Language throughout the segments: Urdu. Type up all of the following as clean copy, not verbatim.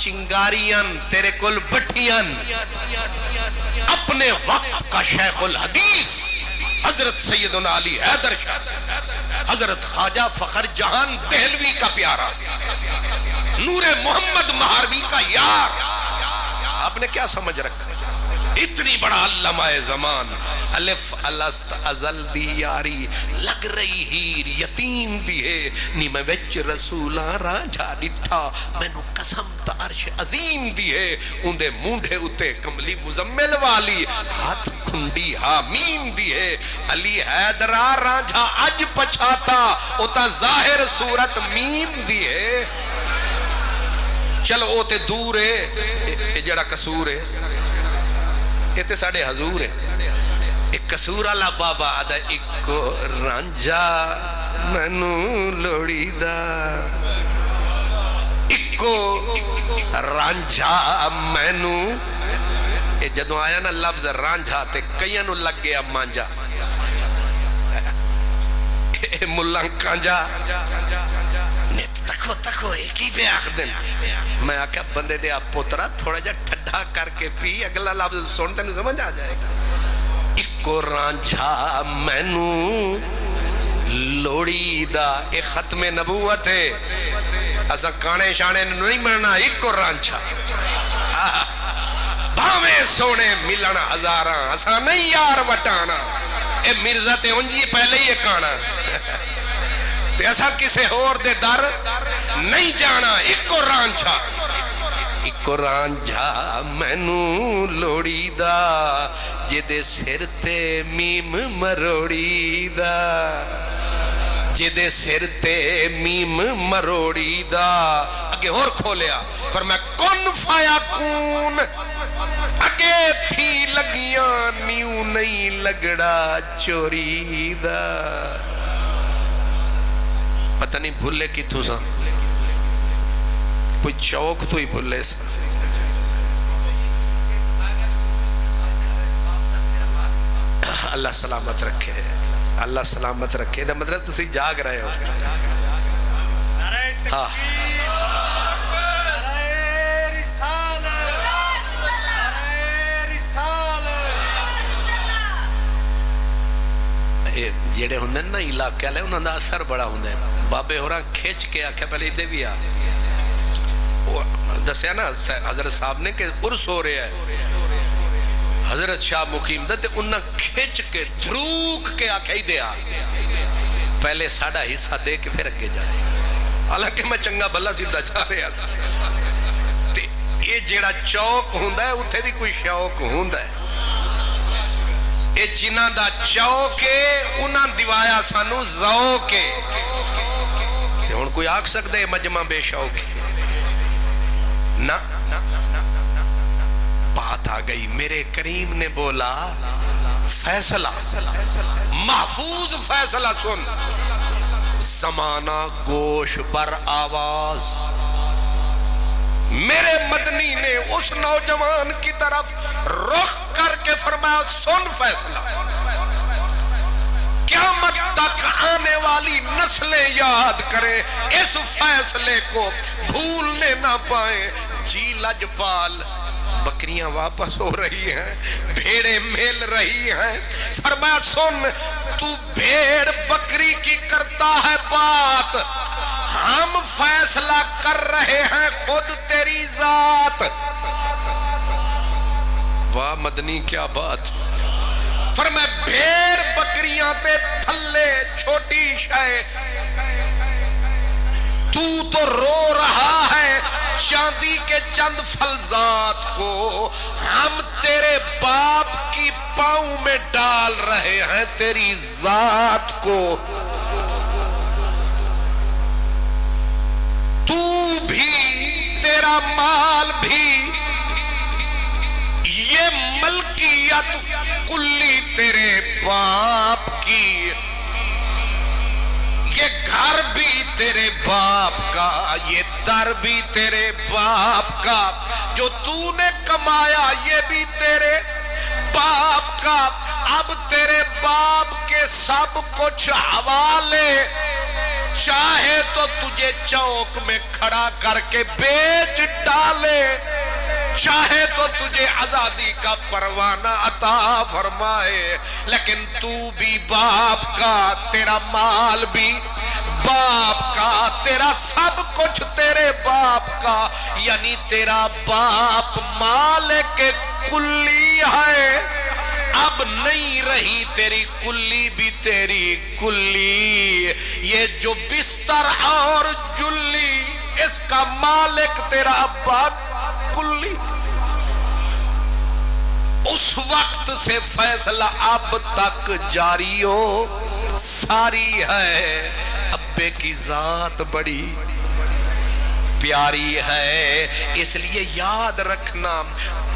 چنگاریاں تیرے کل بٹھیاں اپنے وقت کا شیخ الحدیث حضرت سیدنا علی حیدر شاہ حضرت خواجہ فخر جہان دہلوی کا پیارا نور محمد مہاروی کا یار آپ نے کیا سمجھ رکھا اتنی بڑا علامہ زمان الف الست ازل دی یاری لگ رہی ہیر یتیم دی ہے نی میں وچ رسولاں راجا ڈٹھا مینو قسم عرش عظیم دی ہے اندے مونڈے اتے کملی مزمل والی ہاتھ کھنڈی حامیم دی ہے علی حیدرہ راجا اج پچھاتا اتا ظاہر صورت میم دی ہے چلو او تے دور ہے جڑا قصور ہے یہ تے ساڑھے حضور ہے ایک قصور اللہ بابا آدھا ایک رانجا مینو لوڑی دا ایک رانجا مینو اے جدو آیا نا لفظ رانجا تے کئیاں نو لگ گیا مانجا اے ملان کانجا تکو تکو ایک ہی پہ آخ دن میں آکھا بندے دے آپ پوترا تھوڑا جا ٹھڈا کر کے پی اگلا لفظ سنتے نہیں سمجھ آ جائے گا ایکو رانجھا مینو لوڑی دا ایک ختم نبوت ہے ایسا کانے شانے نہیں مرنا ایکو رانجھا باویں سونے ملنا ہزاراں ایسا نہیں یار وٹانا اے مرزا تے انجی پہلے ہی کانا تے ایسا کسے اور دے در نہیں جانا ایکو رانجھا مینو لوڑی دا جدے سر تے میم مروڑی دا جدے سر تے میم مروڑی دا اگے اور کھولیا فرمایا کن فایا کون اگے تھی لگیاں نیو نہیں لگڑا چوری دا پتہ نہیں بھولے کی تو سا کوئی چوک تو ہی بھولے سا اللہ سلامت رکھے اللہ سلامت رکھے دا مطلب تسی جاگ رہے ہو ہاں جیڑے ہوندے نا علاقے لے انہوں دا اثر بڑا ہوندے بابے ہو رہا کھیچ کے آکھا پہلے دے بھی آ دسیا نا حضرت صاحب نے کہ عرس ہو رہا ہے حضرت شاہ مقیم دے انہاں کھیچ کے دروک کے آکھا ہی دے آ پہلے ساڑھا حصہ دے کے پھر اگے جا حالانکہ میں چنگا بھلا سیدھا جا رہا سا یہ جیڑا چوک ہوندہ ہے اتھے بھی کوئی شوق ہوندہ ہے اے جنہ دا چوکے انہاں دیوایا سانو ذوقے تے ہن کوئی آکھ سکتے ہیں مجمع بے شوقے نا بات آ گئی میرے کریم نے بولا فیصلہ محفوظ فیصلہ سن زمانہ گوش بر آواز میرے مدنی نے اس نوجوان کی طرف رخ کر کے فرمایا سن فیصلہ قیامت تک آنے والی نسلیں یاد کریں اس فیصلے کو بھولنے نہ پائیں جی لجپال بکریاں واپس ہو رہی ہیں بھیڑیں مل رہی ہیں فرمایا سن تو بھیڑ بکری کی کرتا ہے بات ہم فیصلہ کر رہے ہیں خود تیری ذات واہ مدنی کیا بات فرمایا بھیڑ بکریاں تے تھلے چھوٹی شے تو رو رہا ہے چاندی کے چند فلزات کو ہم تیرے باپ کی پاؤں میں ڈال رہے ہیں تیری ذات کو تو بھی تیرا مال بھی یہ ملکیت کلی تیرے باپ کی یہ گھر بھی تیرے باپ کا یہ در بھی تیرے باپ کا جو تو نے کمایا یہ بھی تیرے باپ کا اب تیرے باپ کے سب کچھ حوالے چاہے تو تجھے چوک میں کھڑا کر کے بیچ ڈالے چاہے تو تجھے آزادی کا پروانہ عطا فرمائے، لیکن تو بھی باپ کا، تیرا مال بھی باپ کا، تیرا سب کچھ تیرے باپ کا، یعنی تیرا باپ مالک کلی ہے، اب نہیں رہی تیری کلی بھی تیری کلی، یہ جو بستر اور جلی اس کا مالک تیرا ابا کلی۔ اس وقت سے فیصلہ اب تک جاری ہو ساری ہے، ابے کی ذات بڑی پیاری ہے، اس لیے یاد رکھنا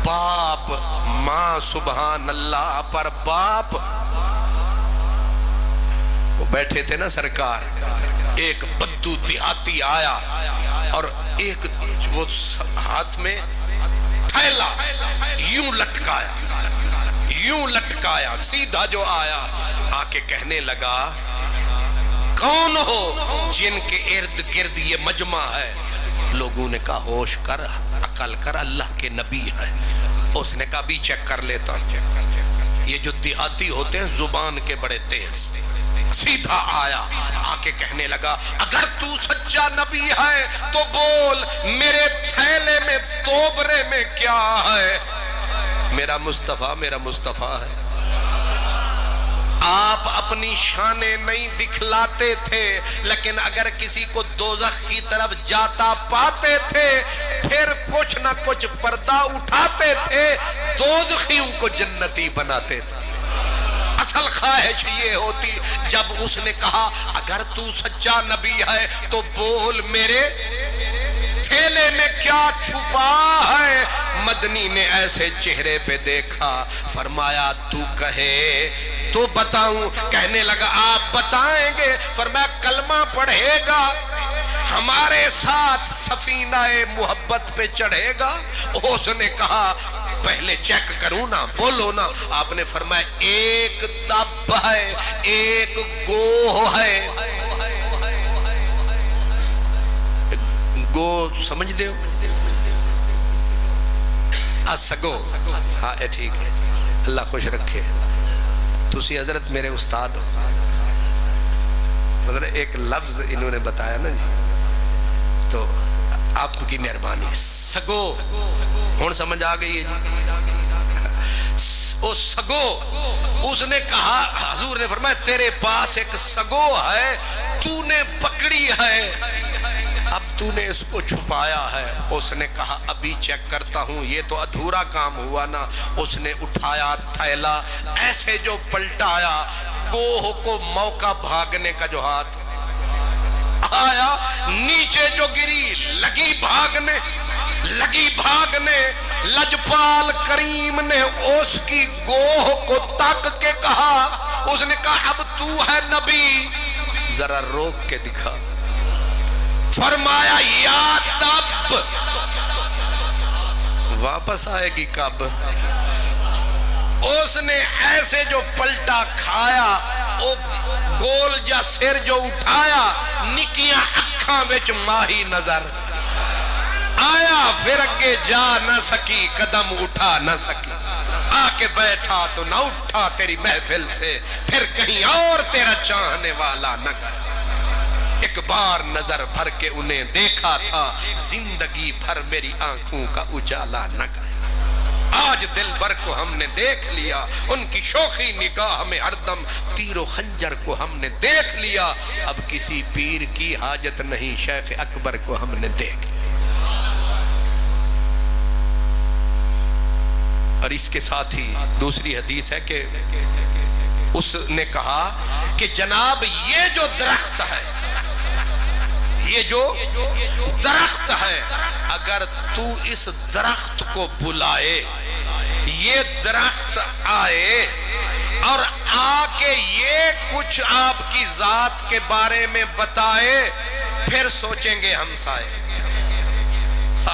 باپ ماں سبحان اللہ پر باپ۔ وہ بیٹھے تھے نا سرکار، ایک بدو دیہاتی آیا اور ایک وہ ہاتھ میں تھیلا یوں لٹکایا سیدھا جو آیا، آ کے کہنے لگا کون ہو جن کے ارد گرد یہ مجمع ہے؟ لوگوں نے کہا ہوش کر، عقل کر، اللہ کے نبی ہیں۔ اس نے کہا بھی چیک کر لیتا ہوں۔ یہ جو دیہاتی ہوتے ہیں زبان کے بڑے تیز، سیدھا آیا، آ کے کہنے لگا اگر تو سچا نبی ہے تو بول میرے تھیلے میں توبرے میں کیا ہے؟ میرا مصطفیٰ ہے۔ آپ اپنی شانیں نہیں دکھلاتے تھے، لیکن اگر کسی کو دوزخ کی طرف جاتا پاتے تھے پھر کچھ نہ کچھ پردہ اٹھاتے تھے، دوزخیوں کو جنتی بناتے تھے۔ اصل خواہش یہ ہوتی، جب اس نے کہا اگر تو سچا نبی ہے تو بول میرے تھیلے میں کیا چھپا ہے؟ مدنی نے ایسے چہرے پہ دیکھا، فرمایا تو کہے تو بتاؤں؟ کہنے لگا آپ بتائیں گے؟ فرمایا کلمہ پڑھے گا، ہمارے ساتھ سفینہ محبت پہ چڑھے گا؟ اس نے کہا پہلے چیک کروں نا، بولو نا۔ آپ نے فرمایا ایک دب ہے، ایک گوہ ہے۔ گو سمجھ دے ہو؟ سگو، ہاں ٹھیک ہے، اللہ خوش رکھے۔ تسی حضرت میرے استاد ہو، مطلب ایک لفظ انہوں نے بتایا نا جی، تو آپ کی مہربانی۔ سگو ہون سمجھ آ گئی ہے جی؟ او سگو، اس نے کہا، حضور نے فرمایا تیرے پاس ایک سگو ہے، تو نے پکڑی ہے، اب تو نے اس کو چھپایا ہے۔ اس نے کہا ابھی چیک کرتا ہوں، یہ تو ادھورا کام ہوا نا۔ اس نے اٹھایا تھیلا، ایسے جو پلٹایا، گوہ کو موقع بھاگنے کا جو ہاتھ آیا، نیچے جو گری لگی بھاگنے، لجپال کریم نے اس کی گوہ کو تک کے کہا، اس نے کہا اب تو ہے نبی، ذرا روک کے دکھا۔ فرمایا یا تب، واپس آئے گی کب؟ اس نے ایسے جو پلٹا کھایا، او گول جا سر جو اٹھایا، نکیاں اکھاں وچ ماہی نظر آیا، پھر اگے جا نہ سکی، قدم اٹھا نہ سکی، آ کے بیٹھا تو نہ اٹھا تیری محفل سے، پھر کہیں اور تیرا چاہنے والا نہ گیا۔ ایک بار نظر بھر کے انہیں دیکھا تھا، زندگی بھر میری آنکھوں کا اجالا نہ گیا۔ آج دل بر کو ہم نے دیکھ لیا، ان کی شوخی نگاہ میں ہردم تیر و خنجر کو ہم نے دیکھ لیا، اب کسی پیر کی حاجت نہیں، شیخ اکبر کو ہم نے دیکھ لیا۔ اور اس کے ساتھ ہی دوسری حدیث ہے کہ اس نے کہا کہ جناب یہ جو درخت ہے، یہ جو درخت ہے، اگر تو اس درخت کو بلائے، یہ درخت آئے اور آ کے یہ کچھ آپ کی ذات کے بارے میں بتائے، پھر سوچیں گے ہم سائے،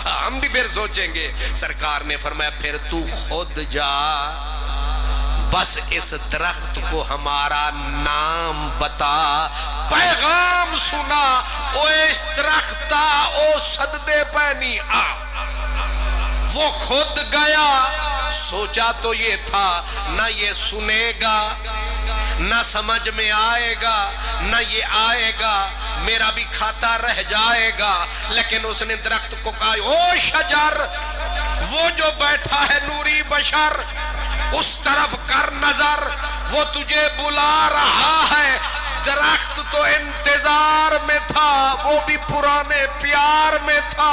ہم بھی پھر سوچیں گے۔ سرکار نے فرمایا پھر تو خود جا، بس اس درخت کو ہمارا نام بتا، پیغام سنا، او اس درختہ او صددے پینی آ، وہ خود گیا، سوچا تو یہ تھا نہ یہ سنے گا، نہ سمجھ میں آئے گا، نہ یہ آئے گا، میرا بھی کھاتا رہ جائے گا، لیکن اس نے درخت کو کہا او شجر، وہ جو بیٹھا ہے نوری بشر، اس طرف کر نظر، وہ تجھے بلا رہا ہے۔ درخت تو انتظار میں تھا، وہ بھی پرانے پیار میں تھا،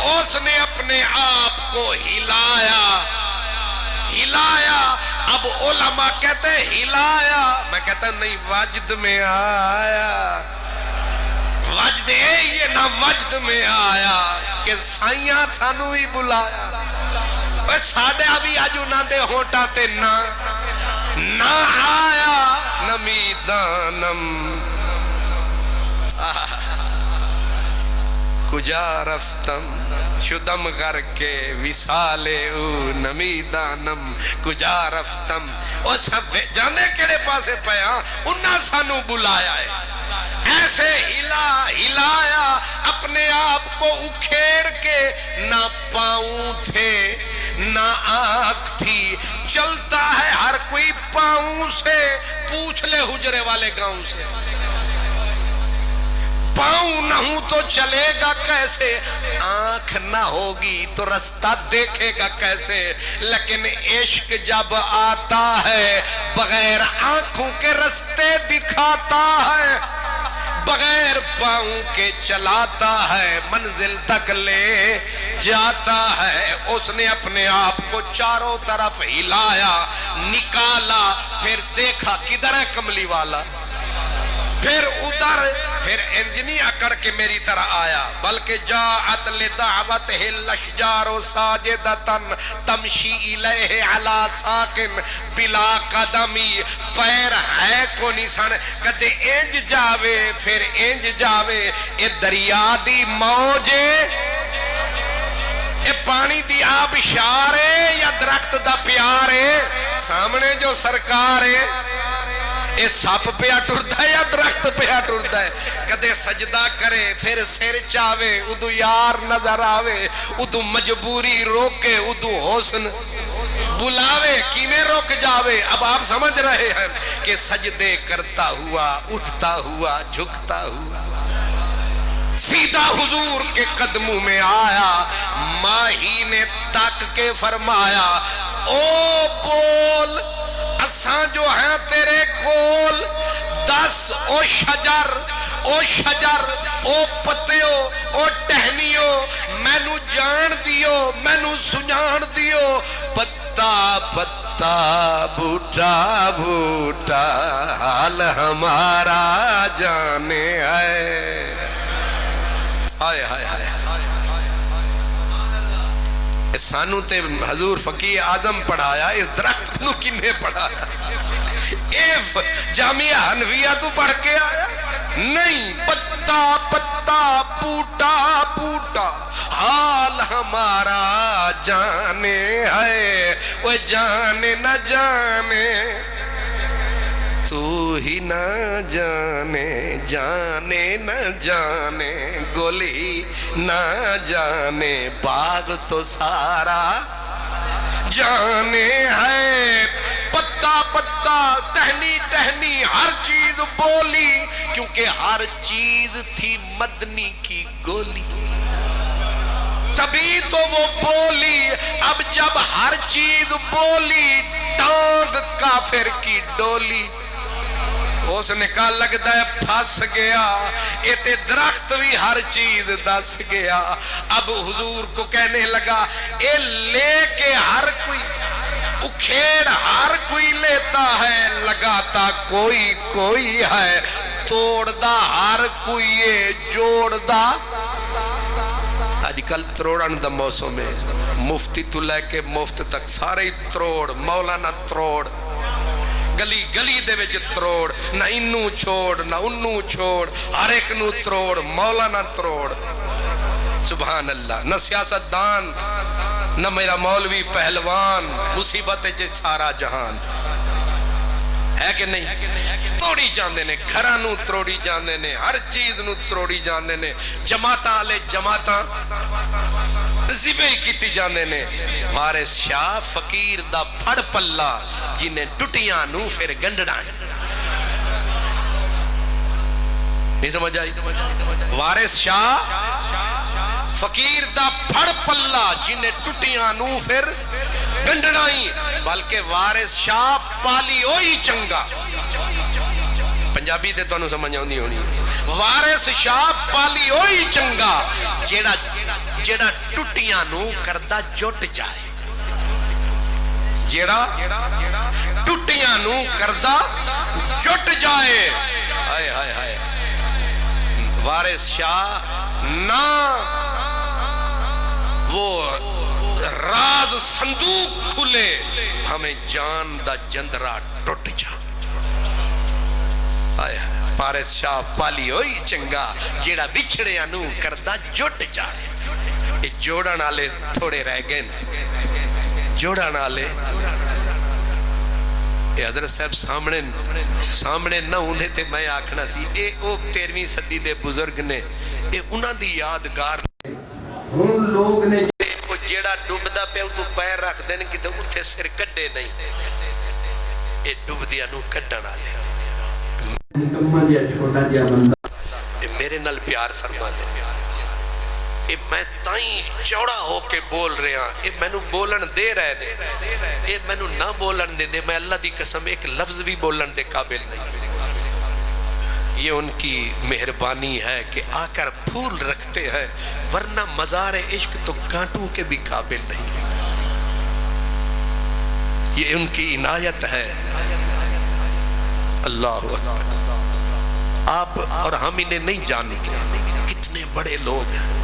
اس نے اپنے آپ کو ہلایا ہلایا۔ اب علماء کہتے ہیں ہلایا، میں کہتا نہیں، وجد میں آیا، وجد یہ نہ وجد میں آیا کہ سائیاں سانو ہی بلایا۔ ساڑھا بھی آج انہاں دے ہوٹا تے نہ آیا نمیدانم، کجا رفتم شدم غر کے وصال او نمیدانم، کجا رفتم۔ وہ سب جانے کیڑے پاسے پیا، انہاں سانو بلایا ہے، ایسے ہلایا اپنے آپ کو اکھیڑ کے، نہ پاؤں تھے نہ آنکھ تھی، چلتا ہے ہر کوئی پاؤں سے، پوچھ لے حجرے والے گاؤں سے، پاؤں نہ ہوں تو چلے گا کیسے، آنکھ نہ ہوگی تو رستہ دیکھے گا کیسے، لیکن عشق جب آتا ہے بغیر آنکھوں کے رستے دکھاتا ہے، بغیر پاؤں کے چلاتا ہے، منزل تک لے جاتا ہے۔ اس نے اپنے آپ کو چاروں طرف ہلایا، نکالا، پھر دیکھا کدھر ہے کملی والا، پھر ادھر، پھر انجنی اکڑ کے میری طرح آیا، بلکہ جاعت لدعوتہ الاشجار ساجدتن تمشی الیہ علی ساکن بلا قدمی، پیر ہے کو نہیں سن، کہتے انج جاوے پھر انج جاوے، اے دریا دی موجے، اے پانی دی آبشارے یا درخت دا پیارے، سامنے جو سرکار ہے، اے سپ پیا ٹردا ہے یا درخت پیا ٹردا ہے، کدے سجدہ کرے پھر سر چاوے، ادو یار نظر آوے، ادو مجبوری روکے، ادو حسن بلاوے، کیمیں روک جاوے۔ اب آپ سمجھ رہے ہیں کہ سجدے کرتا ہوا، اٹھتا ہوا، جھکتا ہوا، سیدھا حضور کے قدموں میں آیا، ماہی نے تک کے فرمایا او بول، اساں جو ہیں تیرے کول، دس او شجر، او شجر، او پتیو، او ٹہنیو، میں نو جان دیو، میں نو سنان دیو، پتا پتا بوٹا بوٹا حال ہمارا جانے آئے، ہائے ہائے ہائے۔ سانو تے حضور فقیہ اعظم پڑھایا، اس درخت نو کنے پڑھایا؟ ایف جامعہ حنفیہ تو پڑھ کے آیا نہیں، پتا پتا پوٹا پوٹا حال ہمارا جانے ہے، وہ جانے نہ جانے تو ہی نہ جانے، جانے نہ جانے گولی نہ جانے، باغ تو سارا جانے ہے، پتا پتا ٹہنی ٹہنی ہر چیز بولی، کیونکہ ہر چیز تھی مدنی کی گولی، تبھی تو وہ بولی۔ اب جب ہر چیز بولی، ٹانگ کافر کی ڈولی، اس نے کہا لگتا ہے پھنس گیا، ایتے درخت بھی ہر چیز دس گیا۔ اب حضور کو کہنے لگا اے لے کے ہر کوئی اکھیڑ ہر کوئی لیتا ہے، لگاتا کوئی کوئی ہے، توڑ دا ہر کوئی ہے، جوڑ دا۔ آج کل تروڑن دا موسم ہے، مفتی تو لے کے مفت تک سارے ہی تروڑ، مولانا تروڑ، گلی گلی دے وچ تروڑ، نہ انو چھوڑ نہ انو چھوڑ، ہر ایک نو تروڑ، مولانا تروڑ، سبحان اللہ۔ نہ سیاست دان نہ میرا مولوی پہلوان، مصیبت جے سارا جہان ہے کہ نہیں؟ توڑی جاندے نے، گھراں نو تروڑی جاندے نے، ہر چیز نو تروڑی جاندے نے، جماعتاں والے جماعتاں ذبح کیتی جاندے نے وارث شاہ فقیر دا پھڑ پلا جنہیں ٹٹیاں نو پھر گنڈنا ہے نہیں سمجھ آئی وارث شاہ فقیر دا پھڑ پلا جنہیں ٹٹیاں نو پھر گنڈنا ہی بلکہ وارث شاہ پالی ہوئی چنگا پنجابی تے تو انہوں سمجھ آؤں ہونی وارث شاہ پالی ہوئی چنگا جیڑا ٹٹیاں نو کردہ جٹ جائے جیڑا ٹٹیاں نو کردہ جٹ جائے ہائے ہائے ہائے وارث شاہ نہ وہ راز صندوق کھلے ہمیں جان دا جندرہ ٹوٹ جا آئے وارث شاہ پالی ہوئی چنگا جیڑا بچھڑے انو کردہ جٹ جائے یہ جوڑا نالے تھوڑے رہ گئے جوڑا نالے اے حضرت صاحب سامنے نہ ہوندے تے میں آکھنا سی اے او 13ویں صدی دے بزرگ نے اے انہاں دی یادگار ہن لوگ نے جیڑا ڈوبدا پہ تو پیر رکھ دین کہ تے اتھے سر کڈے نہیں اے ڈوب دیا نو کڈن والے نکما جیا چھوٹا جیا بندہ اے میرے نال پیار فرما دے اے میں تائیں چوڑا ہو کے بول رہے ہیں اے میں نو بولن دے رہے نے اے میں نو نہ بولن دے دے میں اللہ دی قسم ایک لفظ بھی بولن دے قابل نہیں یہ ان کی مہربانی ہے کہ آ کر پھول رکھتے ہیں ورنہ مزار عشق تو کانٹوں کے بھی قابل نہیں یہ ان کی عنایت ہے اللہ اکبر آپ اور ہم انہیں نہیں جانتے کتنے بڑے لوگ ہیں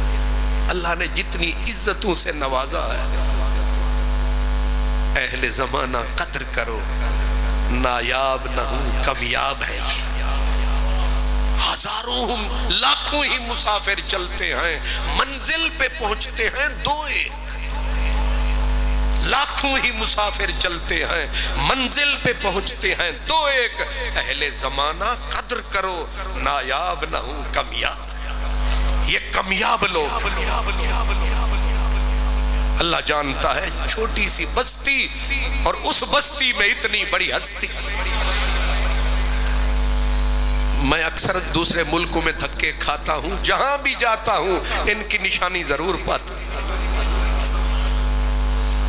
اللہ نے جتنی عزتوں سے نوازا ہے اہل زمانہ قدر کرو نایاب نہ ہوں کمیاب ہے یہ ہزاروں لاکھوں ہی مسافر چلتے ہیں منزل پہ پہنچتے ہیں دو ایک لاکھوں ہی مسافر چلتے ہیں منزل پہ پہنچتے ہیں دو ایک اہل زمانہ قدر کرو نایاب نہ ہوں کمیاب یہ کمیاب لوگ اللہ جانتا ہے چھوٹی سی بستی اور اس بستی میں اتنی بڑی ہستی میں اکثر دوسرے ملکوں میں دھکے کھاتا ہوں جہاں بھی جاتا ہوں ان کی نشانی ضرور پاتا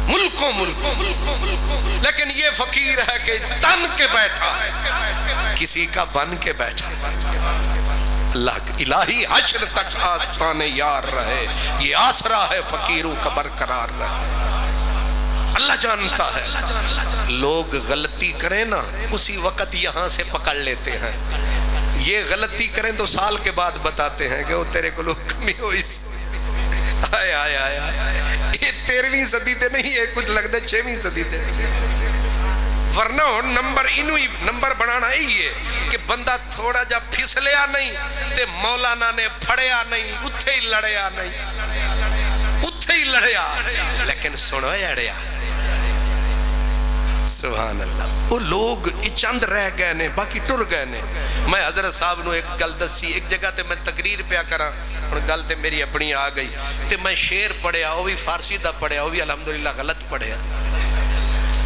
ملکوں لیکن یہ فقیر ہے کہ تن کے بیٹھا کسی کا بن کے بیٹھا اللہ الہی حشر تک آستان یار رہے یہ آسرا ہے فقیروں کا برقرار رہے اللہ جانتا ہے لوگ غلطی کریں نا اسی وقت یہاں سے پکڑ لیتے ہیں یہ غلطی کریں تو سال کے بعد بتاتے ہیں کہ وہ تیرے کو لوگ کمی ہو اس آئے آئے آئے یہ 13ویں صدی تے نہیں ہے کچھ لگتا ہے 6ویں صدی تے ورنہ نمبر انہوں ہی نمبر بنانا ہی ہے کہ بندہ تھوڑا جا پھسلیا نہیں تے مولانا نے پھڑیا نہیں اتھے ہی لڑیا نہیں اتھے ہی لڑیا لیکن سنو اڑیا سبحان اللہ وہ لوگ چند رہ گئے نے باقی ٹر گئے نے میں حضرت صاحب نو ایک گل دسی ایک جگہ تے میں تقریر پیا کرا اور گل تے میری اپنی آ گئی تے میں شعر پڑھیا وہ بھی فارسی دا پڑھیا وہ بھی الحمدللہ غلط پڑھیا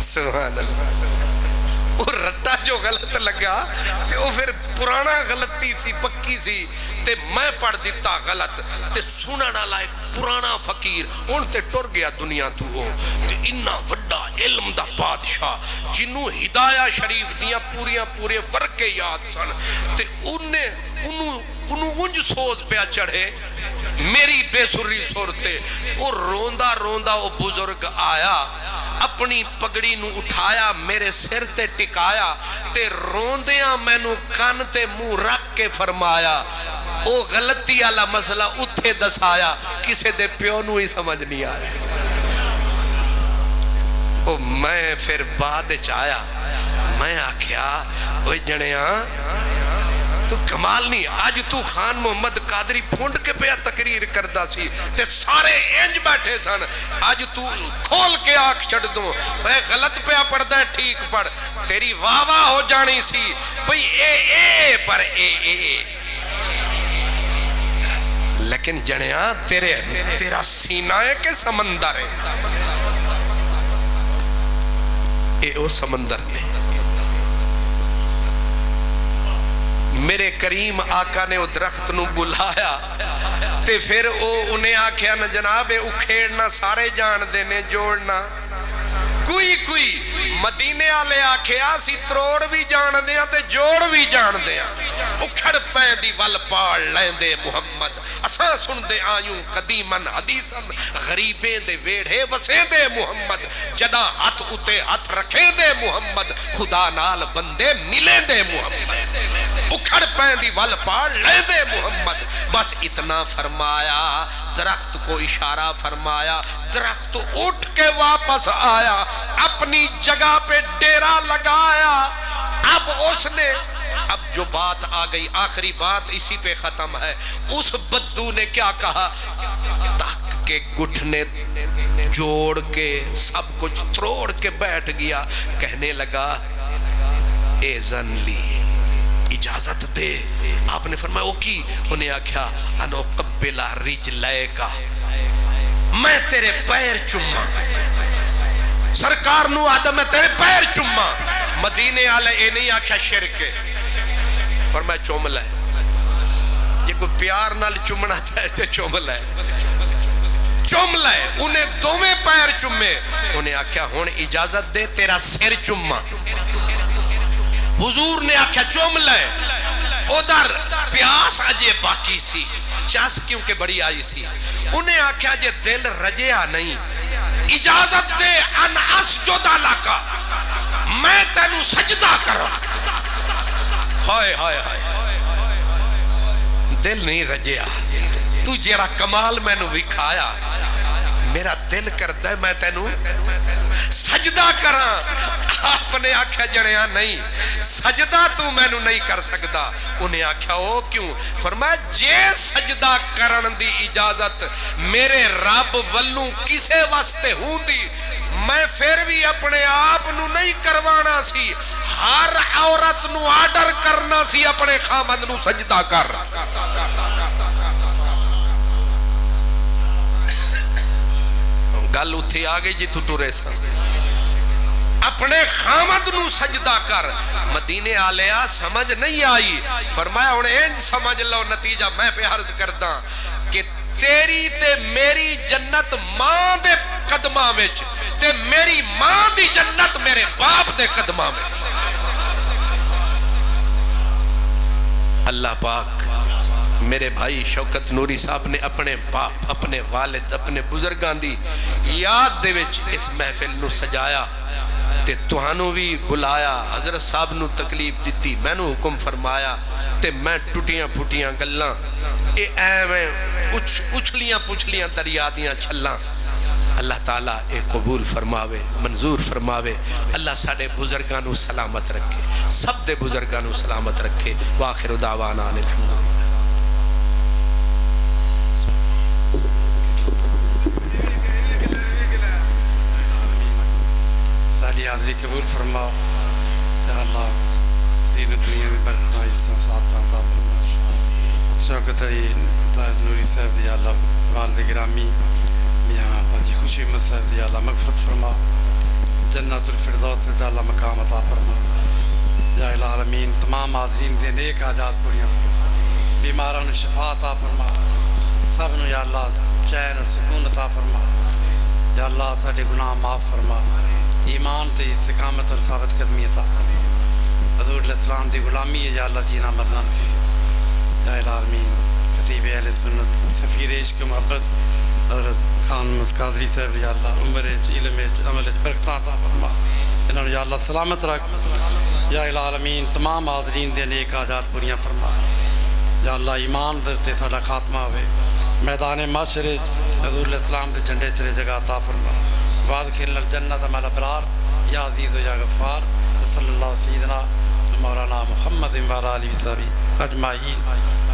سبحان اللہ وہ رٹا جو غلط لگا تے وہ پھر پرانا غلطی سی پکی سی تے میں پڑھ دیتا غلط تے سننا لائک پرانا فقیر ان تے ٹر گیا دنیا تو ہو تے انہا وڈا علم دا بادشاہ جنہوں ہدایہ شریف دیاں پورے ورکے یاد سن تے انہوں انج سوز پہ چڑھے میری بے سری صورتے وہ روندہ وہ بزرگ آیا اپنی پگڑی نو اٹھایا میرے سر تے ٹکایا تے روندیاں میں نو کان تے منہ رکھ کے فرمایا او غلطی والا مسئلہ اتھے دسایا کسے دے پیو نو ہی سمجھ نہیں آیا او میں پھر بعد چایا میں آکھیا اوہ جنیاں تو کمال نہیں آج تو خان محمد قادری پھونڈ کے پیا تقریر کردہ سی تے سارے انج بیٹھے سن آج تو کھول کے آنکھ چھڑ دوں بھئی غلط پیا پڑھ دیں ٹھیک پڑھ تیری واہ ہو جانی سی بھئی اے پر اے لیکن جنیاں تیرا سینہ ہے کہ سمندر ہے؟ اے او سمندر نے میرے کریم آقا نے وہ درخت نو بلایا تے پھر او انہیں آکھیا نا جناب اکھیڑنا سارے جان دینے جوڑنا کوئی مدینے آلے آکھیا سی تروڑ بھی جان دیا تے جوڑ بھی جان دیا اکھڑ پین دی ول پاڑ لین دے محمد اساں سن دے آیوں قدیمن حدیثن غریبیں دے ویڑھے وسے دے محمد جدا ہاتھ اتے ہاتھ رکھے دے محمد خدا نال بندے ملے دے محمد اکھڑ پین دی ول پاڑ لین دے محمد بس اتنا فرمایا درخت کو اشارہ فرمایا درخت اٹھ کے واپس آیا اپنی جگہ پہ ڈیرا لگایا اب اس نے اب جو بات آ گئی آخری بات اسی پہ ختم ہے اس بدو نے کیا کہا تک کے گھٹنے جوڑ کے سب کچھ تروڑ کے بیٹھ گیا کہنے لگا اذن لی اجازت دے آپ نے فرمایا وہ کی انہیں آکھیا انو قبلہ رجلے کا میں تیرے پیر چما سرکار نو آدم میں تیرے پیر چما مدینے آلے اے نہیں آکھیا شرک ہے فرمایا چومل ہے یہ کوئی پیار نال چمنا چاہتے چومل ہے چومل ہے انہیں دوویں پیر چمے انہیں آکھیا ہون اجازت دے تیرا سر چما حضور نے آکھیا چومل ہے ادھر پیاس اجے باقی سی چاس کیونکہ بڑی آئی سی انہیں آکھیا جے دل رجیا نہیں اجازت دے ان اسجد لکا میں تینوں سجدہ کروں ہائے ہائے ہائے دل نہیں رجیا تو جیرا کمال میں نو وکھایا میرا دل کرتا ہے میں تینوں سجدہ کراں آپ نے آکھیا جنیاں نہیں سجدہ تو میں نو نہیں کر سکتا انہیں آکھیا او کیوں فرمایا جے سجدہ کرن دی اجازت میرے رب ولوں کسے واسطے ہوں دی میں پھر بھی اپنے آپ نو نہیں کروانا سی ہر عورت نو آرڈر کرنا سی اپنے خامد نو سجدہ کر گل اتھے آگئی جی تو ٹورے سا اپنے خامد نو سجدہ کر مدینے آلیا سمجھ نہیں آئی فرمایا انہیں انج سمجھ لو نتیجہ میں پہ عرض کردا کہ تیری تے میری جنت ماں دے قدمہ میں تے میری ماں دی جنت میرے باپ دے قدمہ میں اللہ پاک میرے بھائی شوکت نوری صاحب نے اپنے باپ اپنے والد اپنے بزرگان دی یاد دے وچ اس محفل نو سجایا تے توہانو بھی بلایا حضرت صاحب نو تکلیف دیتی میں نو حکم فرمایا تے میں ٹوٹیاں پھوٹیاں گلاں اے میں اچھلیاں پچھلیاں دریا دیاں چھلاں اللہ تعالیٰ اے قبول فرماوے منظور فرماوے اللہ ساڑے بزرگانو سلامت رکھے سب دے بزرگانو سلامت رکھے وآخر دعوانا الحمدللہ حاضری قبول فرماؤ یا اللہ دین دنیا میں برکتاں عزتاں سعادتاں عطا فرما شوکت علی طاہر نوری صاحب دی اللہ والد گرامی میاں حاجی خوشی احمد صاحب دی اللہ مغفرت فرما جنت الفردوس سے اللہ مقام عطا فرما یا العالمین تمام حاضرین دے نیک حاجات پوریاں فرما بیماران شفا عطا فرما سب نو یا اللہ چین اور سکون عطا فرما یا اللہ ساڈے گناہ معاف فرما ایمان تے استقامت اور ثابت قدمی عطا فرما حضور علیہ السلام دی غلامی ہے یا اللہ جینا مرنا نصیب یا العالمین خطیب اہل سنت سفیر عشق محبت حضرت خان مسقادری صاحب یا اللہ عمر علم عمل برکتاں عطا فرما انہوں نے یا اللہ سلامت رکھ یا العالمین تمام حاضرین دے نیک حاجات پوریاں فرما یا اللہ ایمان در سے ساڈا خاتمہ ہوئے میدان معاشر حضور علیہ السلام دے جھنڈے تیرے جگہ عطا فرما وادخلنا الجنت مع الابرار یا عزیز و یا غفار صلی اللہ سیدنا مولانا محمد و علیہ وسلم اجمعین